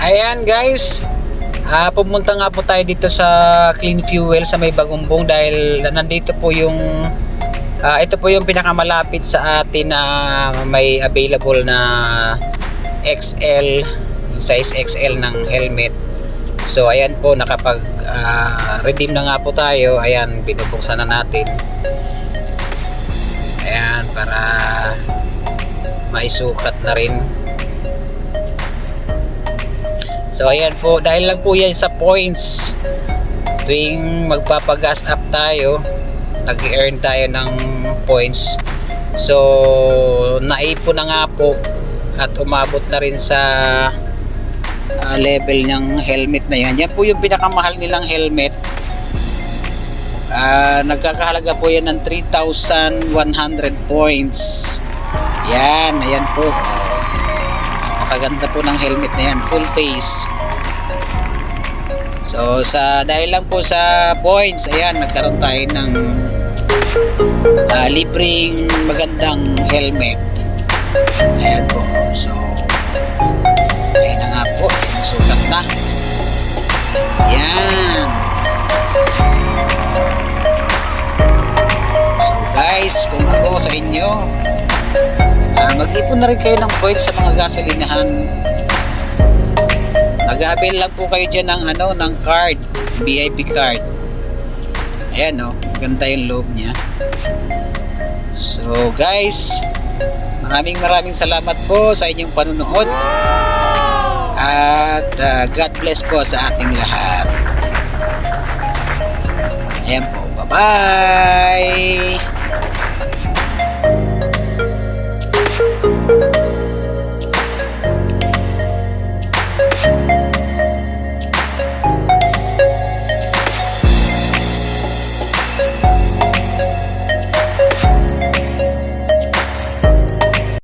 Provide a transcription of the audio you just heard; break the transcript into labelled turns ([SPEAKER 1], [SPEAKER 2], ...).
[SPEAKER 1] Ayan guys, pumunta nga po tayo dito sa Clean Fuel sa may Bagumbong dahil nandito po yung ito po yung pinakamalapit sa atin na may available na XL, size XL ng helmet. So ayan po, nakapag redeem na nga po tayo. Ayan, binubuksan na natin. Ayan, para maisukat na rin. So ayan po, dahil lang po yan sa points, tuwing magpapagas up tayo, nag-earn tayo ng points. So naipon na nga po at umabot na rin sa level ng helmet na yan. Yan po yung pinakamahal nilang helmet. Nagkakahalaga po yan ng 3,100 points. Yan, ayan po. Napakaganda po ng helmet na yan, full face. So dahil lang po sa points, ayan, nagkaroon tayo ng libreng magandang helmet. Ayan po. So ayan na nga po, sinusulat na. Ayan. So guys, kung ako sa inyo, mag-ipon na rin kayo ng points sa mga gasolinahan. Mag-avail lang po kayo dyan ng, ng card, VIP card. Ayan o, ganda yung loob niya. So guys, maraming salamat po sa inyong panunood. At God bless po sa ating lahat. Ayan po, bye bye.